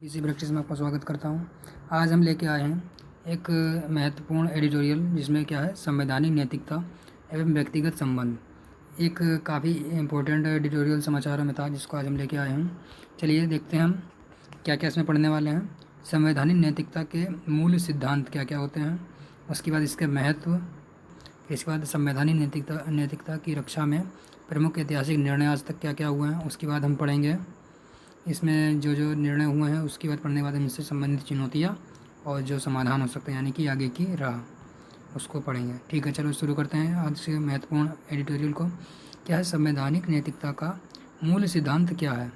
इसी प्रैक्टिस में आपका स्वागत करता हूँ। आज हम लेके आए हैं एक महत्वपूर्ण एडिटोरियल जिसमें क्या है, संवैधानिक नैतिकता एवं व्यक्तिगत संबंध। एक काफ़ी इम्पोर्टेंट एडिटोरियल समाचारों में था जिसको आज हम लेके आए हैं। चलिए देखते हैं हम क्या क्या इसमें पढ़ने वाले हैं। संवैधानिक नैतिकता के मूल सिद्धांत क्या क्या होते हैं, उसके बाद इसके महत्व, इसके बाद संवैधानिक नैतिकता की रक्षा में प्रमुख ऐतिहासिक निर्णय आज तक क्या क्या हुए हैं, उसके बाद हम पढ़ेंगे इसमें जो जो निर्णय हुए हैं। उसके बाद पढ़ने के बाद इनसे संबंधित चुनौतियाँ और जो समाधान हो सकते हैं, यानी कि आगे की राह, उसको पढ़ेंगे। ठीक है, चलो शुरू करते हैं आज के महत्वपूर्ण एडिटोरियल को। क्या है संवैधानिक नैतिकता का मूल सिद्धांत क्या है?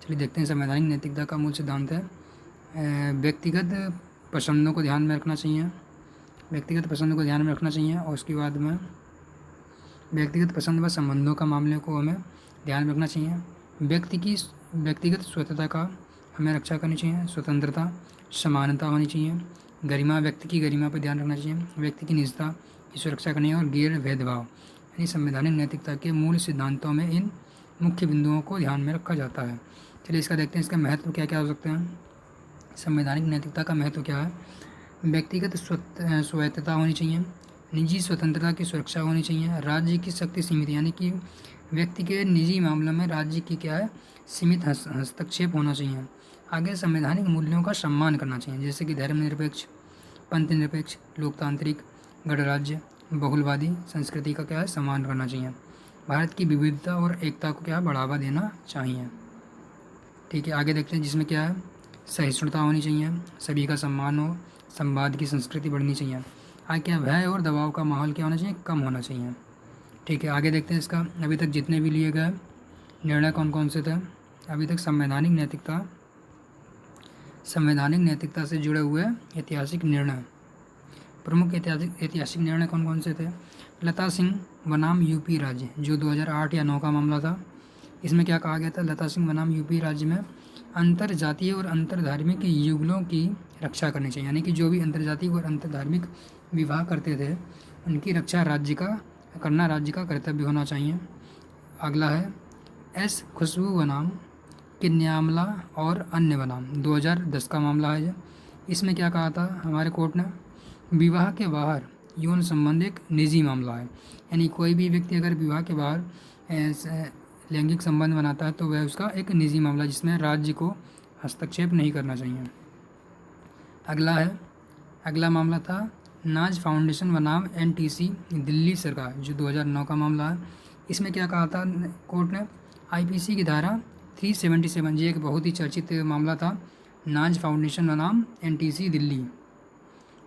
चलिए देखते हैं। संवैधानिक नैतिकता का मूल सिद्धांत है व्यक्तिगत पसंदों को ध्यान में रखना चाहिए, व्यक्तिगत पसंद को ध्यान में रखना चाहिए। और उसके बाद में व्यक्तिगत पसंद व संबंधों का मामले को हमें ध्यान में रखना चाहिए। व्यक्तिगत स्वतंत्रता का हमें रक्षा करनी चाहिए, स्वतंत्रता, समानता होनी चाहिए, गरिमा, व्यक्ति की गरिमा पर ध्यान रखना चाहिए, व्यक्ति की निजता की सुरक्षा करनी है और गैर भेदभाव, यानी संवैधानिक नैतिकता के मूल सिद्धांतों में इन मुख्य बिंदुओं को ध्यान में रखा जाता है। चलिए इसका देखते हैं, इसका महत्व क्या क्या हो सकते हैं। संवैधानिक नैतिकता का महत्व क्या है? व्यक्तिगत स्वायत्तता होनी चाहिए, निजी स्वतंत्रता की सुरक्षा होनी चाहिए, राज्य की शक्ति सीमित, यानी कि व्यक्ति के निजी मामलों में राज्य की क्या है, सीमित हस्तक्षेप होना चाहिए। आगे संवैधानिक मूल्यों का सम्मान करना चाहिए, जैसे कि धर्मनिरपेक्ष, पंथ निरपेक्ष, लोकतांत्रिक, गणराज्य, बहुलवादी संस्कृति का क्या है, सम्मान करना चाहिए। भारत की विविधता और एकता को क्या बढ़ावा देना चाहिए। ठीक है, आगे देखते हैं जिसमें क्या है, सहिष्णुता होनी चाहिए, सभी का सम्मान हो, संवाद की संस्कृति बढ़नी चाहिए। आगे क्या, भय और दबाव का माहौल क्या होना चाहिए, कम होना चाहिए। ठीक है, आगे देखते हैं इसका अभी तक जितने भी लिए गए निर्णय कौन कौन से थे। अभी तक संवैधानिक नैतिकता से जुड़े हुए ऐतिहासिक निर्णय, प्रमुख ऐतिहासिक निर्णय कौन कौन से थे। लता सिंह बनाम यूपी राज्य, जो 2008 या 9 का मामला था। इसमें क्या कहा गया था, लता सिंह बनाम यूपी राज्य में अंतर जातीय और अंतर धार्मिक युगलों की रक्षा करनी चाहिए, यानी कि जो भी अंतर जातीय और अंतर धार्मिक विवाह करते थे उनकी रक्षा राज्य का कर्तव्य होना चाहिए। अगला है एस खुशबू बनाम किन्यामला और अन्य बनाम, 2010 का मामला है। इसमें क्या कहा था हमारे कोर्ट ने, विवाह के बाहर यौन संबंध एक निजी मामला है, यानी कोई भी व्यक्ति अगर विवाह के बाहर लैंगिक संबंध बनाता है तो वह उसका एक निजी मामला, जिसमें राज्य को हस्तक्षेप नहीं करना चाहिए। अगला मामला था नाज फाउंडेशन बनाम एनटीसी दिल्ली सरकार, जो 2009 का मामला है। इसमें क्या कहा था कोर्ट ने, आईपीसी की धारा 377, ये एक बहुत ही चर्चित मामला था, नाज फाउंडेशन बनाम एनटीसी दिल्ली।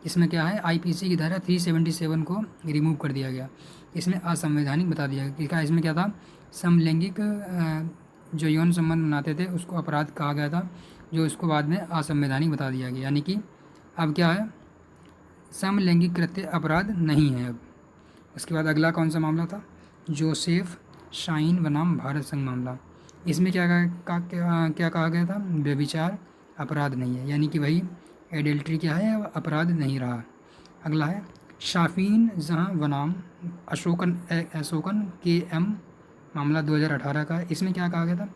इसमें क्या है, आईपीसी की धारा 377 को रिमूव कर दिया गया, इसमें असंवैधानिक बता दिया गया। इसमें क्या था, समलैंगिक जो यौन संबंध बनाते थे उसको अपराध कहा गया था, जो इसको बाद में असंवैधानिक बता दिया गया, यानी कि अब क्या है, समलैंगिक कृत्य अपराध नहीं है अब। उसके बाद अगला कौन सा मामला था, जोसेफ शाइन बनाम भारत संघ मामला। इसमें क्या कहा गया था, व्यभिचार अपराध नहीं है, यानी कि वही एडल्ट्री क्या है, अपराध नहीं रहा। अगला है शाफीन जहां बनाम अशोकन के एम मामला, 2018 का। इसमें क्या कहा गया था,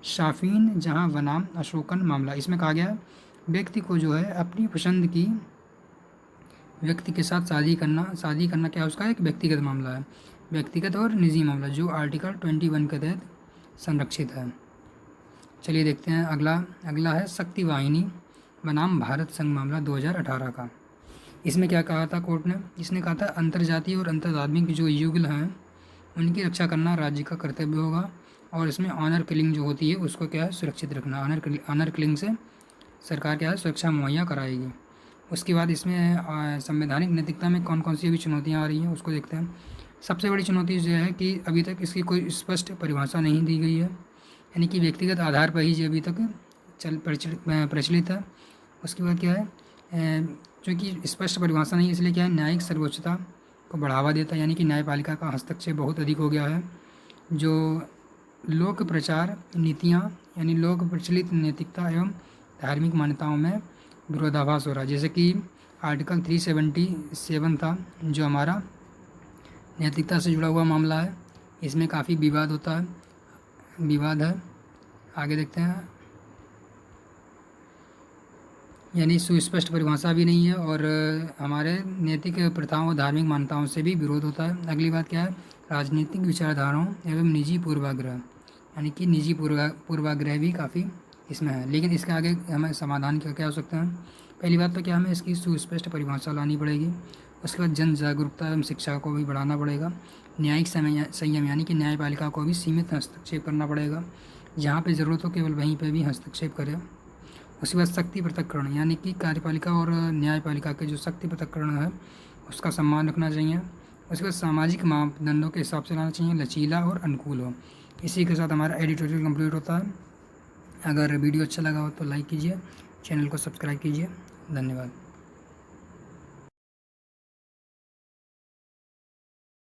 शाफीन जहां बनाम अशोकन मामला। इसमें कहा गया व्यक्ति को जो है अपनी पसंद की व्यक्ति के साथ शादी करना क्या उसका एक व्यक्तिगत मामला है, व्यक्तिगत और निजी मामला, जो आर्टिकल 21 के तहत संरक्षित है। चलिए देखते हैं अगला है शक्ति वाहिनी बनाम भारत संघ मामला, 2018 का। इसमें क्या कहा था कोर्ट ने, इसने कहा था अंतर्जातीय और अंतर्धार्मिक जो युगल हैं उनकी रक्षा करना राज्य का कर्तव्य होगा, और इसमें ऑनर किलिंग जो होती है उसको क्या है, सुरक्षित रखना। ऑनर किलिंग से सरकार क्या है, सुरक्षा मुहैया कराएगी। उसके बाद इसमें संवैधानिक नैतिकता में कौन कौन सी अभी चुनौतियाँ आ रही हैं उसको देखते हैं। सबसे बड़ी चुनौती जो है कि अभी तक इसकी कोई स्पष्ट परिभाषा नहीं दी गई है, यानी कि व्यक्तिगत आधार पर ही जो अभी तक प्रचलित है। उसके बाद क्या है, क्योंकि स्पष्ट परिभाषा नहीं, इसलिए क्या है, न्यायिक सर्वोच्चता को बढ़ावा देता है, यानी कि न्यायपालिका का हस्तक्षेप बहुत अधिक हो गया है। जो लोक प्रचार नीतियाँ, यानी लोक प्रचलित नैतिकता एवं धार्मिक मान्यताओं में विरोधाभास हो रहा है, जैसे कि आर्टिकल 377 था जो हमारा नैतिकता से जुड़ा हुआ मामला है, इसमें काफ़ी विवाद है। आगे देखते हैं यानी सुस्पष्ट परिभाषा भी नहीं है और हमारे नैतिक प्रथाओं और धार्मिक मान्यताओं से भी विरोध होता है। अगली बात क्या है, राजनीतिक विचारधाराओं एवं निजी पूर्वाग्रह, यानी कि निजी पूर्वाग्रह भी काफ़ी इसमें है। लेकिन इसके आगे हमें समाधान क्या हो सकता है। पहली बात तो क्या, हमें इसकी सुस्पष्ट परिभाषा लानी पड़ेगी। उसके बाद जन जागरूकता एवं शिक्षा को भी बढ़ाना पड़ेगा। न्यायिक संयम यानी कि न्यायपालिका को भी सीमित हस्तक्षेप करना पड़ेगा, जहाँ पे ज़रूरत हो केवल वहीं पे भी हस्तक्षेप करें। उसके बाद शक्ति पृथक्करण, यानी कि कार्यपालिका और न्यायपालिका के जो शक्ति पृथक्करण है उसका सम्मान रखना चाहिए। उसके बाद सामाजिक मापदंडों के हिसाब से लाना चाहिए, लचीला और अनुकूल हो। इसी के साथ हमारा एडिटोरियल कंप्लीट होता है। अगर वीडियो अच्छा लगा हो तो लाइक कीजिए, चैनल को सब्सक्राइब कीजिए। धन्यवाद।